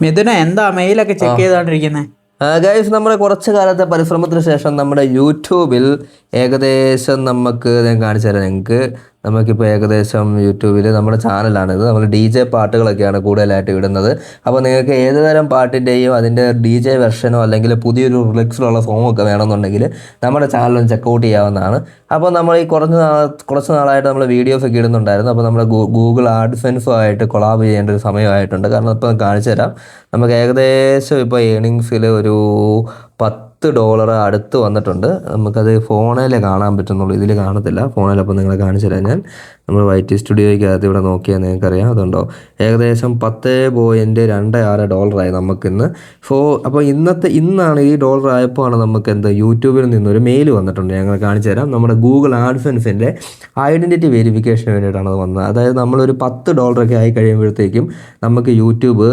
മിഥുന എന്താ മെയിലൊക്കെ check ചെയ്തോണ്ടിരിക്കുന്നത്? Guys, നമ്മുടെ കുറച്ച് കാലത്തെ പരിശ്രമത്തിന് ശേഷം നമ്മുടെ യൂട്യൂബിൽ ഏകദേശം നമുക്ക് ഞാൻ കാണിച്ചു തരാം നിങ്ങൾക്ക്. നമുക്കിപ്പോൾ ഏകദേശം യൂട്യൂബിൽ നമ്മുടെ ചാനലാണിത്. നമ്മൾ DJ പാട്ടുകളൊക്കെയാണ് കൂടുതലായിട്ട് ഇടുന്നത്. അപ്പോൾ നിങ്ങൾക്ക് ഏത് തരം പാട്ടിൻ്റെയും അതിൻ്റെ DJ വെർഷനോ അല്ലെങ്കിൽ പുതിയൊരു റിലിക്സിലുള്ള സോങ്ങൊക്കെ വേണമെന്നുണ്ടെങ്കിൽ നമ്മുടെ ചാനലൊന്ന് ചെക്കൗട്ട് ചെയ്യാവുന്നതാണ്. അപ്പോൾ നമ്മൾ ഈ കുറച്ച് നാളായിട്ട് നമ്മൾ വീഡിയോസൊക്കെ ഇടുന്നുണ്ടായിരുന്നു. അപ്പോൾ നമ്മുടെ ഗൂഗിൾ ആഡ്സെൻസുമായിട്ട് കൊളാബ് ചെയ്യേണ്ട ഒരു സമയമായിട്ടുണ്ട്. കാരണം ഇപ്പോൾ കാണിച്ചു തരാം. നമുക്ക് ഏകദേശം ഇപ്പോൾ ഏണിങ്സിൽ ഒരു $10 അടുത്ത് വന്നിട്ടുണ്ട്. നമുക്കത് ഫോണിൽ കാണാൻ പറ്റുന്നുള്ളൂ, ഇതിൽ കാണത്തില്ല. ഫോണിലപ്പോൾ നിങ്ങളെ കാണിച്ചു തരാം ഞാൻ. നമ്മൾ YT സ്റ്റുഡിയോയ്ക്കകത്ത് ഇവിടെ നോക്കിയാൽ നിങ്ങൾക്കറിയാം. അതുണ്ടോ, ഏകദേശം $10.26 നമുക്കിന്ന്. അപ്പോൾ ഇന്നാണ് ഈ ഡോളർ ആയപ്പോഴാണ് നമുക്ക് യൂട്യൂബിൽ നിന്നൊരു മെയിൽ വന്നിട്ടുണ്ട്. ഞങ്ങൾ കാണിച്ചു തരാം. നമ്മുടെ ഗൂഗിൾ ആഡ്സെൻസിൻ്റെ ഐഡൻറ്റിറ്റി വെരിഫിക്കേഷന് വേണ്ടിയിട്ടാണ് അത് വന്നത്. അതായത് നമ്മളൊരു $10 ആയി കഴിയുമ്പോഴത്തേക്കും നമുക്ക് യൂട്യൂബ്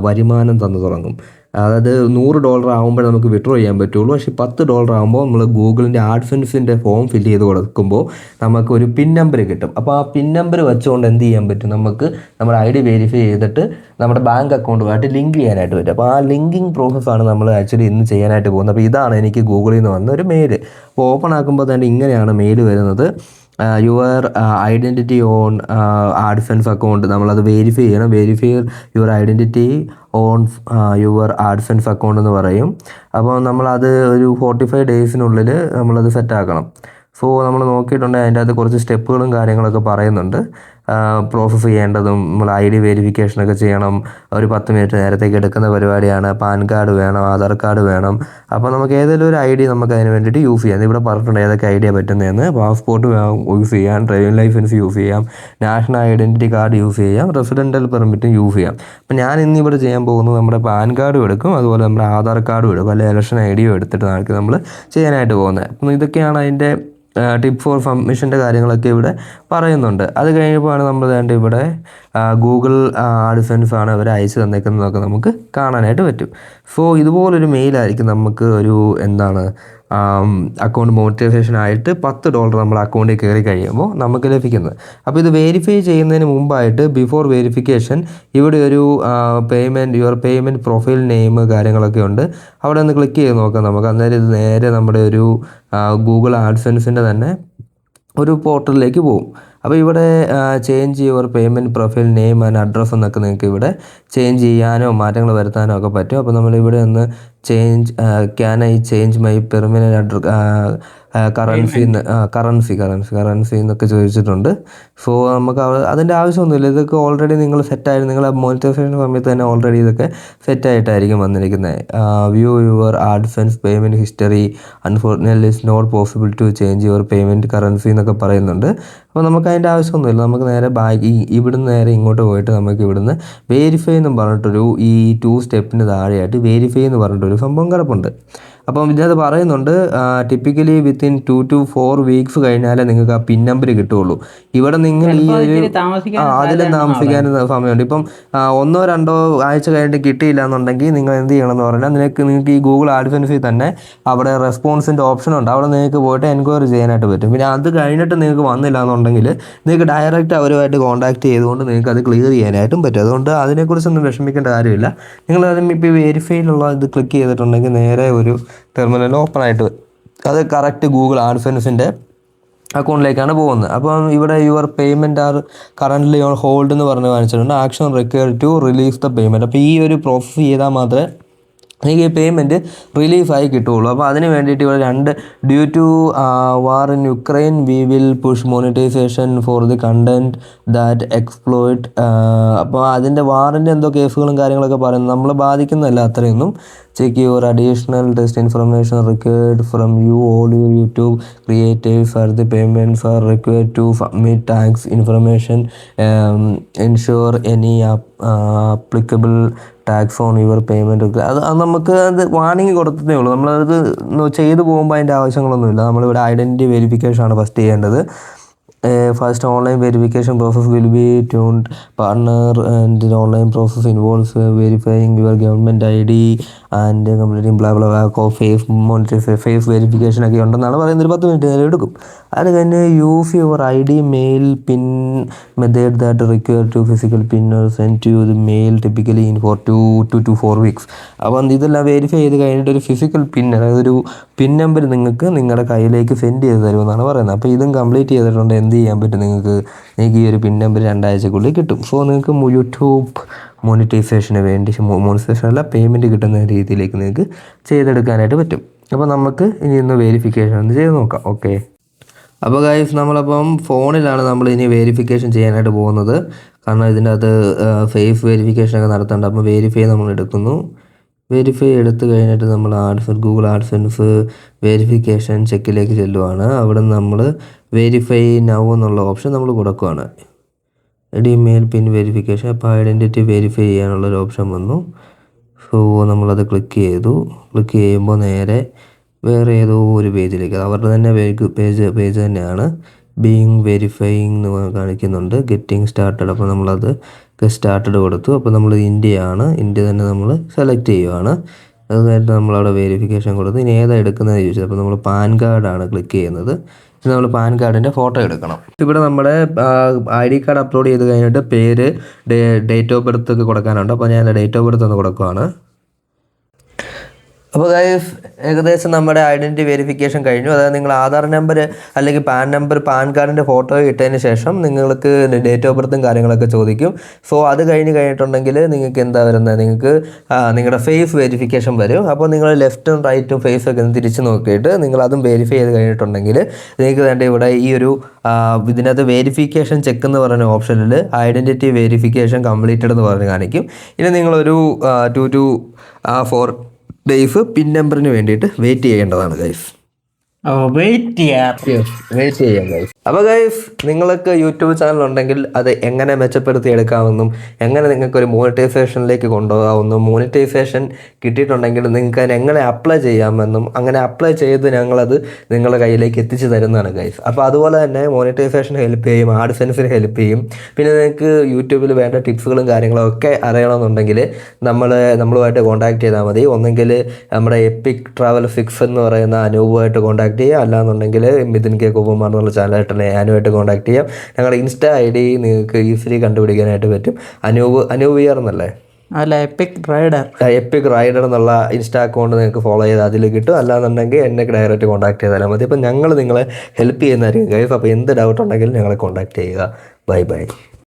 വരുമാനം തന്നു തുടങ്ങും. അതായത് $100 ആകുമ്പോൾ നമുക്ക് വിഡ്രോ ചെയ്യാൻ പറ്റുള്ളൂ. പക്ഷേ $10 ആകുമ്പോൾ നമ്മൾ ഗൂഗിളിൻ്റെ ആഡ്സെൻസിൻ്റെ ഫോം ഫില്ല് ചെയ്ത് കൊടുക്കുമ്പോൾ നമുക്കൊരു പിൻ നമ്പർ കിട്ടും. അപ്പോൾ ആ പിൻ നമ്പർ വെച്ചുകൊണ്ട് എന്ത് ചെയ്യാൻ പറ്റും, നമുക്ക് നമ്മുടെ ID വെരിഫൈ ചെയ്തിട്ട് നമ്മുടെ ബാങ്ക് അക്കൗണ്ടുമായിട്ട് ലിങ്ക് ചെയ്യാനായിട്ട് പറ്റും. അപ്പോൾ ആ ലിങ്കിങ് പ്രോസസ്സാണ് നമ്മൾ ആക്ച്വലി ഇന്ന് ചെയ്യാനായിട്ട് പോകുന്നത്. അപ്പോൾ ഇതാണ് എനിക്ക് ഗൂഗിളിൽ നിന്ന് വന്ന ഒരു മെയിൽ. അപ്പോൾ ഓപ്പൺ ആക്കുമ്പോൾ തന്നെ ഇങ്ങനെയാണ് മെയിൽ വരുന്നത്. Your identity on AdSense account, നമ്മളത് വെരിഫൈ ചെയ്യണം. Verify your identity on your AdSense account എന്ന് പറയും. അപ്പോൾ നമ്മളത് ഒരു 45 ഡേയ്സിനുള്ളിൽ നമ്മളത് സെറ്റാക്കണം. നമ്മൾ നോക്കിയിട്ടുണ്ടെങ്കിൽ അതിൻ്റെ അകത്ത് കുറച്ച് സ്റ്റെപ്പുകളും കാര്യങ്ങളൊക്കെ പറയുന്നുണ്ട്. പ്രോസസ്സ് ചെയ്യേണ്ടതും നമ്മൾ ID വെരിഫിക്കേഷനൊക്കെ ചെയ്യണം. ഒരു 10 മിനിറ്റ് നേരത്തേക്ക് എടുക്കുന്ന പരിപാടിയാണ്. പാൻ കാർഡ് വേണം, ആധാർ കാർഡ് വേണം. അപ്പോൾ നമുക്ക് ഏതെങ്കിലും ഒരു ID നമുക്ക് അതിന് വേണ്ടിയിട്ട് യൂസ് ചെയ്യാം. ഇവിടെ പറഞ്ഞിട്ടുണ്ട് ഏതൊക്കെ ID പറ്റുന്നതെന്ന്. പാസ്പോർട്ട് യൂസ് ചെയ്യാം, ഡ്രൈവിംഗ് ലൈസൻസ് യൂസ് ചെയ്യാം, നാഷണൽ ഐഡൻറ്റിറ്റി കാർഡ് യൂസ് ചെയ്യാം, റെസിഡൻ്റൽ പെർമിറ്റും യൂസ് ചെയ്യാം. അപ്പോൾ ഞാൻ ഇന്നിവിടെ ചെയ്യാൻ പോകുന്നത് നമ്മുടെ പാൻ കാർഡും എടുക്കും, അതുപോലെ നമ്മുടെ ആധാർ കാർഡും എടുക്കും, അല്ലെങ്കിൽ ഇലക്ഷൻ ID എടുത്തിട്ട് നമ്മൾ ചെയ്യാനായിട്ട് പോകുന്നത്. അപ്പം ഇതൊക്കെയാണ് അതിൻ്റെ ടിപ്പ് ഫോർ സബ്മിഷൻ്റെ കാര്യങ്ങളൊക്കെ ഇവിടെ പറയുന്നുണ്ട്. അത് കഴിഞ്ഞപ്പോഴാണ് നമ്മൾ ഇവിടെ ഗൂഗിൾ ആഡ്സെൻസ് ആണ് അവർ അയച്ചു തന്നേക്കുന്നതൊക്കെ നമുക്ക് കാണാനായിട്ട് പറ്റും. ഇതുപോലൊരു മെയിലായിരിക്കും നമുക്ക് ഒരു അക്കൗണ്ട് മോണിറ്റൈസേഷൻ ആയിട്ട് $10 നമ്മുടെ അക്കൗണ്ടിൽ കയറി കഴിയുമ്പോൾ നമുക്ക് ലഭിക്കുന്നത്. അപ്പോൾ ഇത് വെരിഫൈ ചെയ്യുന്നതിന് മുമ്പായിട്ട് ബിഫോർ വെരിഫിക്കേഷൻ ഇവിടെ ഒരു യുവർ പേയ്മെൻറ്റ് പ്രൊഫൈൽ നെയിം കാര്യങ്ങളൊക്കെ ഉണ്ട്. അവിടെ ഒന്ന് ക്ലിക്ക് ചെയ്ത് നോക്കാം നമുക്ക്. അന്നേരം ഇത് നേരെ നമ്മുടെ ഒരു ഗൂഗിൾ ആഡ്സെൻസിൻ്റെ തന്നെ ഒരു പോർട്ടലിലേക്ക് പോകും. അപ്പോൾ ഇവിടെ change your payment profile name and address എന്നൊക്കെ നിങ്ങൾക്ക് ഇവിടെ ചേഞ്ച് ചെയ്യാനോ മാറ്റങ്ങൾ വരുത്താനോ ഒക്കെ പറ്റും. അപ്പോൾ നമ്മളിവിടെ ഒന്ന് can I change my permanent currency എന്നൊക്കെ ചോദിച്ചിട്ടുണ്ട്. നമുക്ക് അതിൻ്റെ ആവശ്യമൊന്നുമില്ല. ഇതൊക്കെ ഓൾറെഡി നിങ്ങൾ സെറ്റായിട്ട് നിങ്ങൾ മോണിറ്റൈസേഷൻ സമയത്ത് തന്നെ ഓൾറെഡി ഇതൊക്കെ സെറ്റായിട്ടായിരിക്കും വന്നിരിക്കുന്നത്. View your AdSense payment history, unfortunately it's not possible to change your payment currency എന്നൊക്കെ പറയുന്നുണ്ട്. അപ്പോൾ നമുക്ക് അതിൻ്റെ ആവശ്യമൊന്നുമില്ല. നമുക്ക് നേരെ ഇവിടുന്ന് നേരെ ഇങ്ങോട്ട് പോയിട്ട് നമുക്ക് ഇവിടുന്ന് വെരിഫൈ എന്നും പറഞ്ഞിട്ടൊരു ഈ 2 സ്റ്റെപ്പിന് താഴെയായിട്ട് വെരിഫൈ എന്ന് പറഞ്ഞിട്ടൊരു സംഭവം കിടപ്പുണ്ട്. അപ്പം ഇതിനകത്ത് പറയുന്നുണ്ട് ടിപ്പിക്കലി വിത്തിൻ 2 to 4 വീക്സ് കഴിഞ്ഞാലേ നിങ്ങൾക്ക് ആ പിൻ നമ്പർ കിട്ടുകയുള്ളൂ. ഇവിടെ നിങ്ങൾ ഈ അതിലും താമസിക്കാൻ സമയമുണ്ട്. ഇപ്പം 1-2 ആഴ്ച കഴിഞ്ഞിട്ട് കിട്ടിയില്ല എന്നുണ്ടെങ്കിൽ നിങ്ങൾ എന്ത് ചെയ്യണമെന്ന് പറഞ്ഞാൽ നിങ്ങൾക്ക് ഈ ഗൂഗിൾ ആഡ്സെൻസിൽ തന്നെ അവിടെ റെസ്പോൺസിൻ്റെ ഓപ്ഷൻ ഉണ്ട്. അവിടെ നിങ്ങൾക്ക് പോയിട്ട് എൻക്വയറി ചെയ്യാനായിട്ട് പറ്റും. പിന്നെ അത് കഴിഞ്ഞിട്ട് നിങ്ങൾക്ക് വന്നില്ല എന്നുണ്ടെങ്കിൽ നിങ്ങൾക്ക് ഡയറക്റ്റ് അവരുമായിട്ട് കോൺടാക്ട് ചെയ്തുകൊണ്ട് നിങ്ങൾക്ക് അത് ക്ലിയർ ചെയ്യാനായിട്ടും പറ്റും. അതുകൊണ്ട് അതിനെക്കുറിച്ചൊന്നും വിഷമിക്കേണ്ട കാര്യമില്ല. നിങ്ങൾ അതിന് ഇപ്പോൾ വെരിഫൈയിലുള്ള ഇത് ക്ലിക്ക് ചെയ്തിട്ടുണ്ടെങ്കിൽ നേരെ ഒരു ടെർമിനൽ ഓപ്പൺ ആയിട്ട് വരും. അത് കറക്റ്റ് ഗൂഗിൾ ആഡ്സെൻസിൻ്റെ അക്കൗണ്ടിലേക്കാണ് പോകുന്നത്. അപ്പം ഇവിടെ your payment are currently on hold എന്ന് പറഞ്ഞ് കാണിച്ചിട്ടുണ്ട്. Action require to release the payment. അപ്പോൾ ഈ ഒരു പ്രോസസ്സ് ചെയ്താൽ മാത്രമേ എനിക്ക് ഈ പേയ്മെൻറ്റ് റിലീഫായി കിട്ടുകയുള്ളൂ. അപ്പോൾ അതിന് വേണ്ടിയിട്ട് ഇവിടെ due to war in Ukraine we will push monetization for the content that exploit. അപ്പോൾ അതിൻ്റെ വാറിൻ്റെ എന്തോ കേസുകളും കാര്യങ്ങളൊക്കെ പറയുന്നത് നമ്മളെ ബാധിക്കുന്നതല്ല അത്രയൊന്നും. Check your additional test information required from you all your YouTube creatives are the payments are required to submit tax information ensure any applicable tax on your payment. അത് നമുക്ക് അത് വാണിംഗ് കൊടുത്തതേ ഉള്ളൂ. നമ്മളത് ചെയ്തു പോകുമ്പോൾ അതിൻ്റെ ആവശ്യങ്ങളൊന്നുമില്ല. നമ്മളിവിടെ ഐഡൻറ്റിറ്റി വെരിഫിക്കേഷനാണ് ഫസ്റ്റ് ചെയ്യേണ്ടത്. First online verification process will be tuned partner and online process involves verifying your government ID and completing blah blah face verification ഒക്കെ ഉണ്ടെന്നാണ് പറയുന്നത്. ഒരു 10 മിനിറ്റ് നേരം എടുക്കും. അത് കഴിഞ്ഞ് use your ID mail pin method that require to physical pin or send to the mail typically in four 2 to 4 weeks. അപ്പം ഇതെല്ലാം വെരിഫൈ ചെയ്ത് കഴിഞ്ഞിട്ട് ഒരു ഫിസിക്കൽ പിൻ, അതായത് ഒരു പിൻ നമ്പർ നിങ്ങൾക്ക് നിങ്ങളുടെ കയ്യിലേക്ക് സെൻഡ് ചെയ്ത് തരുമെന്നാണ് പറയുന്നത്. അപ്പോൾ ഇതും കംപ്ലീറ്റ് ചെയ്തിട്ടുണ്ട് എന്ത് ചെയ്യാൻ പറ്റും, നിങ്ങൾക്ക് ഈ ഒരു പിൻ നമ്പർ 2 ആഴ്ചക്കുള്ളിൽ കിട്ടും. സോ നിങ്ങൾക്ക് യൂട്യൂബ് മോണിറ്റൈസേഷന് വേണ്ടി, മോണിറ്റൈസേഷൻ അല്ല പേയ്മെൻറ്റ് കിട്ടുന്ന രീതിയിലേക്ക് നിങ്ങൾക്ക് ചെയ്തെടുക്കാനായിട്ട് പറ്റും. അപ്പോൾ നമുക്ക് ഇനി ഇന്ന് വെരിഫിക്കേഷൻ ഒന്ന് ചെയ്ത് നോക്കാം. ഓക്കെ, അപ്പോൾ ഗൈസ് നമ്മളപ്പം ഫോണിലാണ് നമ്മൾ ഇനി വെരിഫിക്കേഷൻ ചെയ്യാനായിട്ട് പോകുന്നത്. കാരണം ഇതിൻ്റെ അത് ഫേസ് വെരിഫിക്കേഷനൊക്കെ നടത്തേണ്ട. അപ്പോൾ വെരിഫൈ നമ്മൾ എടുക്കുന്നു. വെരിഫൈ എടുത്തു കഴിഞ്ഞിട്ട് നമ്മൾ ഗൂഗിൾ ആഡ്സെൻസ് വെരിഫിക്കേഷൻ ചെക്കിലേക്ക് ചെല്ലുവാണ്. അവിടെ നിന്ന് നമ്മൾ വെരിഫൈ നൗ എന്നുള്ള ഓപ്ഷൻ നമ്മൾ കൊടുക്കുകയാണ്. ഇമെയിൽ പിൻ വെരിഫിക്കേഷൻ. അപ്പോൾ ഐഡൻറ്റിറ്റി വെരിഫൈ ചെയ്യാനുള്ളൊരു ഓപ്ഷൻ വന്നു. സോ നമ്മളത് ക്ലിക്ക് ചെയ്തു. ക്ലിക്ക് ചെയ്യുമ്പോൾ നേരെ വേറെ ഏതോ ഒരു പേജിലേക്ക്, അവരുടെ തന്നെ പേജ് തന്നെയാണ്. ബീയിങ് വെരിഫൈയിങ് എന്ന് കാണിക്കുന്നുണ്ട്. Getting started. അപ്പോൾ നമ്മളത് സ്റ്റാർട്ടഡ് കൊടുത്തു. അപ്പോൾ നമ്മൾ ഇന്ത്യയാണ്, ഇന്ത്യ തന്നെ നമ്മൾ സെലക്ട് ചെയ്യുവാണ്. അത് കഴിഞ്ഞിട്ട് നമ്മളവിടെ വെരിഫിക്കേഷൻ കൊടുത്ത് ഇനി ഏതാണ് എടുക്കുന്നത് ചോദിച്ചത്. അപ്പോൾ നമ്മൾ പാൻ കാർഡാണ് ക്ലിക്ക് ചെയ്യുന്നത്. നമ്മൾ പാൻ കാർഡിൻ്റെ ഫോട്ടോ എടുക്കണം. ഇവിടെ നമ്മുടെ ID കാർഡ് അപ്ലോഡ് ചെയ്ത് കഴിഞ്ഞിട്ട് പേര്, ഡേറ്റ് ഓഫ് ബർത്ത് ഒക്കെ കൊടുക്കാനുണ്ട്. അപ്പോൾ ഞാൻ ഡേറ്റ് ഓഫ് ബർത്ത് ഒന്ന് കൊടുക്കുകയാണ്. അപ്പോൾ ഗൈസ് ഏകദേശം നമ്മുടെ ഐഡൻറ്റിറ്റി വെരിഫിക്കേഷൻ കഴിഞ്ഞു. അതായത് നിങ്ങൾ ആധാർ നമ്പർ അല്ലെങ്കിൽ പാൻ കാർഡിൻ്റെ ഫോട്ടോ ഇട്ടതിന് ശേഷം നിങ്ങൾക്ക് ഡേറ്റ് ഓഫ് ബർത്തും കാര്യങ്ങളൊക്കെ ചോദിക്കും. സോ അത് കഴിഞ്ഞിട്ടുണ്ടെങ്കിൽ നിങ്ങൾക്ക് എന്താ വരുന്നത്, നിങ്ങൾക്ക് നിങ്ങളുടെ ഫേസ് വെരിഫിക്കേഷൻ വരും. അപ്പോൾ നിങ്ങൾ ലെഫ്റ്റും റൈറ്റും ഫേസ് ഒക്കെ തിരിച്ച് നോക്കിയിട്ട് നിങ്ങൾ അതും വെരിഫൈ ചെയ്ത് കഴിഞ്ഞിട്ടുണ്ടെങ്കിൽ നിങ്ങൾക്ക് വേണ്ട ഇവിടെ ഈ ഒരു ഇതിനകത്ത് വെരിഫിക്കേഷൻ ചെക്ക് എന്ന് പറയുന്ന ഓപ്ഷനിൽ ഐഡൻറ്റിറ്റി വെരിഫിക്കേഷൻ കംപ്ലീറ്റഡ് എന്ന് പറഞ്ഞ് കാണിക്കും. ഇനി നിങ്ങളൊരു 2 to 4 ഡേയ്സ് പിൻ നമ്പറിന് വേണ്ടിയിട്ട് വെയിറ്റ് ചെയ്യേണ്ടതാണ് ഗൈസ്. വെയിറ്റ് ചെയ്യാം ഗൈസ്. അപ്പോൾ ഗൈസ് നിങ്ങൾക്ക് യൂട്യൂബ് ചാനൽ ഉണ്ടെങ്കിൽ അത് എങ്ങനെ മെച്ചപ്പെടുത്തി എടുക്കാമെന്നും എങ്ങനെ നിങ്ങൾക്ക് ഒരു മോണിറ്റൈസേഷനിലേക്ക് കൊണ്ടുപോകാമെന്നും മോണിറ്റൈസേഷൻ കിട്ടിയിട്ടുണ്ടെങ്കിൽ നിങ്ങൾക്ക് അതിന് എങ്ങനെ അപ്ലൈ ചെയ്യാമെന്നും അങ്ങനെ അപ്ലൈ ചെയ്ത് ഞങ്ങളത് നിങ്ങളുടെ കയ്യിലേക്ക് എത്തിച്ചു തരുന്നതാണ് ഗൈസ്. അപ്പോൾ അതുപോലെ തന്നെ മോണിറ്റൈസേഷൻ ഹെൽപ്പ് ചെയ്യും, ആഡ്സെൻസിന് ഹെൽപ്പ് ചെയ്യും. പിന്നെ നിങ്ങൾക്ക് യൂട്യൂബിൽ വേണ്ട ടിപ്സുകളും കാര്യങ്ങളും ഒക്കെ അറിയണമെന്നുണ്ടെങ്കിൽ നമ്മളുമായിട്ട് കോൺടാക്ട് ചെയ്താൽ മതി. ഒന്നെങ്കിൽ നമ്മുടെ എപ്പിക് ട്രാവൽ ഫിക്സ് എന്ന് പറയുന്ന അനൂപുമായിട്ട് കോൺടാക്ട് ചെയ്യുക, അല്ലാന്നുണ്ടെങ്കിൽ മിഥുൻ കെ കുമാർ എന്നുള്ള ചാനലായിട്ട് ഞാനുമായിട്ട് കോൺടാക്ട് ചെയ്യാം. ഞങ്ങളുടെ ഇൻസ്റ്റാ ID നിങ്ങൾക്ക് ഈസിലി കണ്ടുപിടിക്കാനായിട്ട് പറ്റും. അനൂപ് ഇയർ എന്നല്ലേ, അല്ല എപ്പിക് റൈഡർ എന്നുള്ള ഇൻസ്റ്റാ അക്കൗണ്ട് നിങ്ങൾക്ക് ഫോളോ ചെയ്ത് അതിൽ കിട്ടും. അല്ലാന്നുണ്ടെങ്കിൽ എന്നെ ഡയറക്റ്റ് കോൺടാക്ട് ചെയ്താലും മതി. അപ്പോൾ ഞങ്ങൾ നിങ്ങളെ ഹെൽപ്പ് ചെയ്യുന്നതായിരിക്കും ഗൈസ്. അപ്പോൾ എന്ത് ഡൗട്ട് ഉണ്ടെങ്കിലും ഞങ്ങളെ കോൺടാക്ട് ചെയ്യുക. ബൈ.